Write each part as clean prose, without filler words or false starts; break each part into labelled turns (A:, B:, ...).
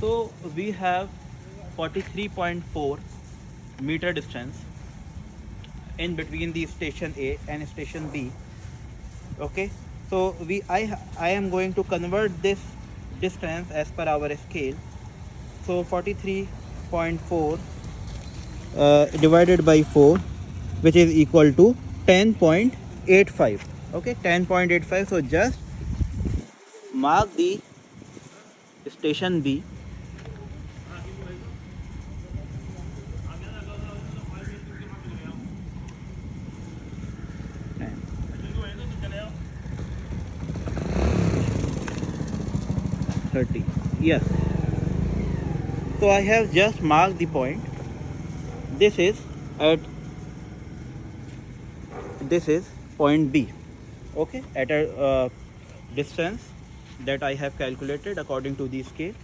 A: So we have 43.4 meter distance in between the station A and station B. Okay, so I am going to convert this distance as per our scale. So 43.4 divided by 4, which is equal to 10.85. Okay, 10.85. So just mark the station B. And 30. Yes. So I have just marked the point. This is at this is point B. Okay, at a distance that I have calculated according to the scale.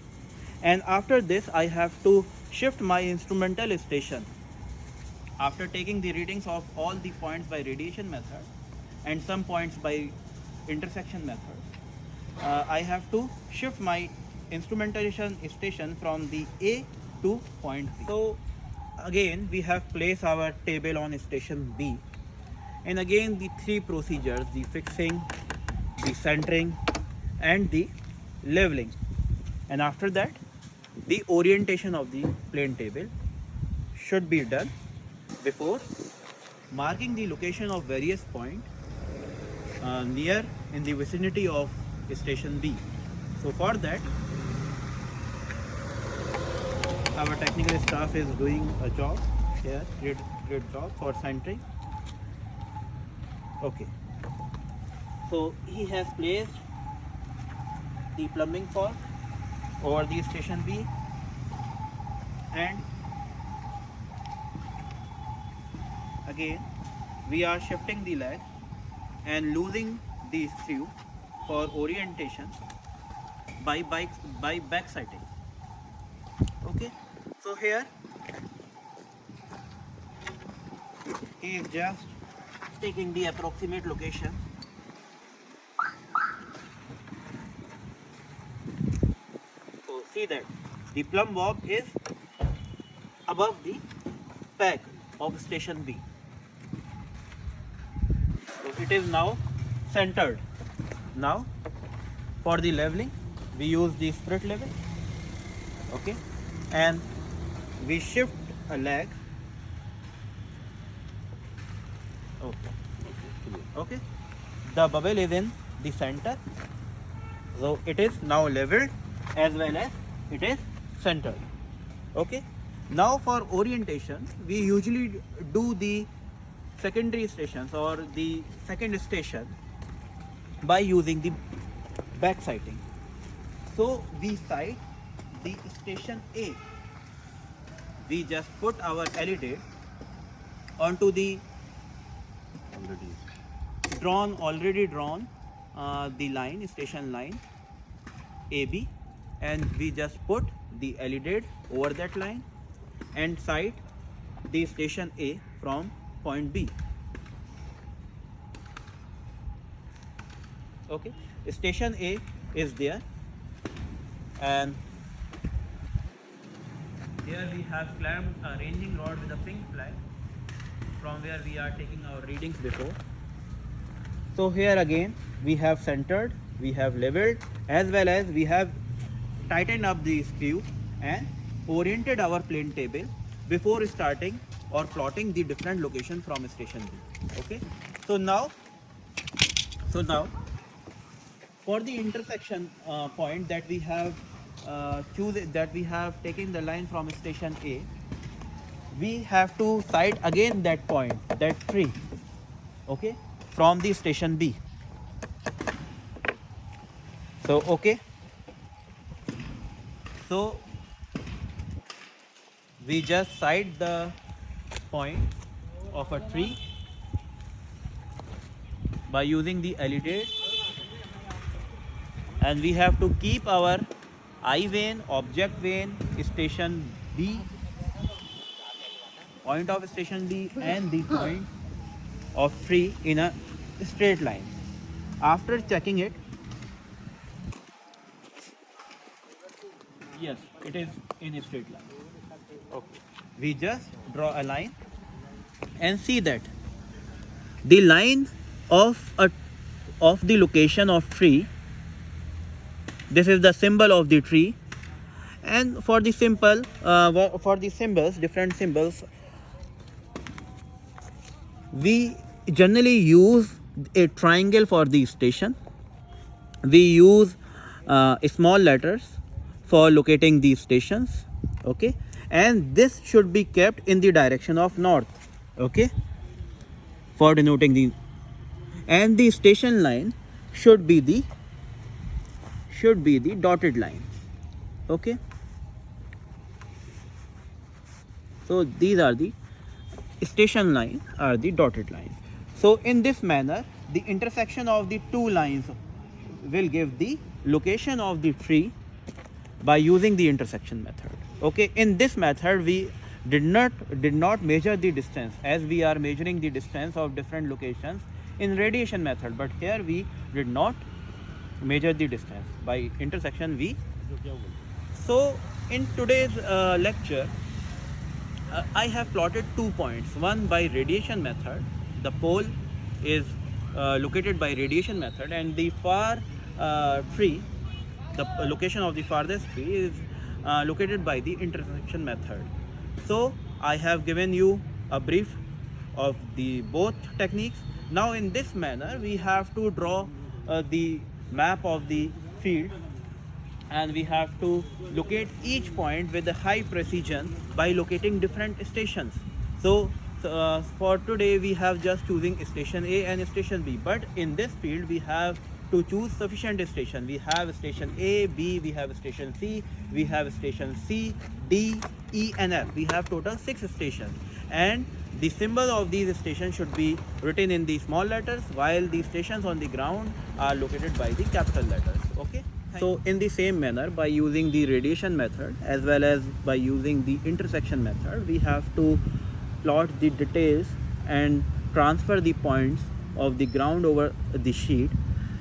A: And after this, I have to shift my instrumental station. After taking the readings of all the points by radiation method and some points by intersection method, I have to shift my instrumentation station from the A to point B. So again we have placed our table on station B, and again the three procedures: the fixing, the centering, and the leveling. And after that, the orientation of the plane table should be done before marking the location of various points near in the vicinity of station B. So for that, our technical staff is doing a job here, great job for centering. Okay, so he has placed the plumbing fork over the station B, and again we are shifting the leg and losing the screw for orientation by back sighting. Okay, so here he is just taking the approximate location. So see that the plumb bob is above the peg of station B. So it is now centered. Now for the leveling, we use the split level. Okay, and we shift a leg. Okay, okay, the bubble is in the center, so it is now leveled as well as it is centered. Okay, now for orientation, we usually do the secondary stations or the second station by using the back sighting. So we sight the station A. We just put our LED onto the already drawn the line, station line AB, and we just put the LED over that line and sight the station A from point B. Okay, station A is there, and here we have clamped a ranging rod with a pink flag from where we are taking our readings before. So here again we have centered, we have leveled, as well as we have tightened up the screw and oriented our plane table before starting or plotting the different location from station B. Okay, so now for the intersection point that we have we have taken the line from station A, we have to sight again that point, that tree, okay, from the station B. So okay, so we just sight the point of a tree by using the LED, and we have to keep our eye vane, object vane, station B, point of station B, and the point of tree in a straight line. After checking it, Yes, it is in a straight line. Okay. We just draw a line and see that the line of the location of tree, this is the symbol of the tree, and for the symbols, different symbols, we generally use a triangle for the station. We use small letters for locating these stations. Okay, and this should be kept in the direction of north. Okay, for denoting the, and the station line should be the dotted line. Okay, so these are the station line are the dotted lines. So in this manner, the intersection of the two lines will give the location of the tree by using the intersection method. Okay, in this method we did not measure the distance, as we are measuring the distance of different locations in radiation method, but here we did not measure the distance by intersection. So in today's lecture, I have plotted 2 points. One by radiation method, the pole is located by radiation method, and the far tree, the location of the farthest tree is located by the intersection method. So I have given you a brief of the both techniques. Now in this manner we have to draw the map of the field, and we have to locate each point with a high precision by locating different stations. So for today we have just choosing station A and station B, but in this field we have to choose sufficient station. We have station A, B, we have station C, we have station C, D, E and F. We have total 6 stations, and the symbol of these stations should be written in the small letters, while the stations on the ground are located by the capital letters. Okay. So in the same manner, by using the radiation method as well as by using the intersection method, we have to plot the details and transfer the points of the ground over the sheet,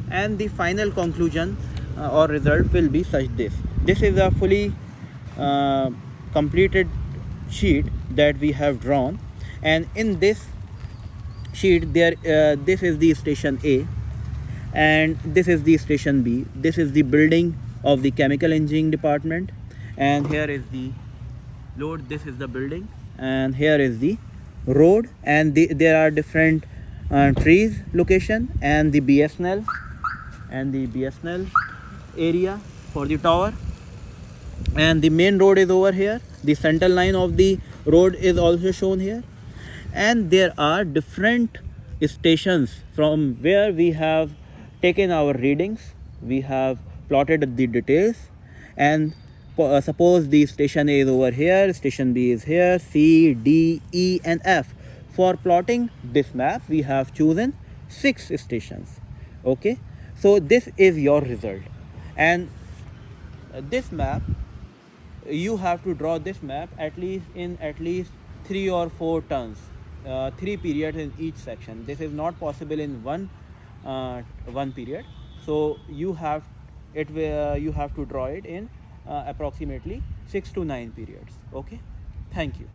A: and the final conclusion or result will be such this. This is a fully completed sheet that we have drawn, and in this sheet this is the station A, and this is the station B. This is the building of the chemical engineering department, and here is the load. This is the building, and here is the road, and there are different trees location, and the BSNL area for the tower, and the main road is over here. The center line of the road is also shown here, and there are different stations from where we have taken our readings. We have plotted the details, and suppose the station A is over here, station B is here, C, D, E and F. For plotting this map we have chosen 6 stations. Okay, so this is your result, and this map, you have to draw this map at least 3 or 4 turns, 3 periods in each section. This is not possible in one period, so you have to draw it in approximately 6 to 9 periods. Okay, thank you.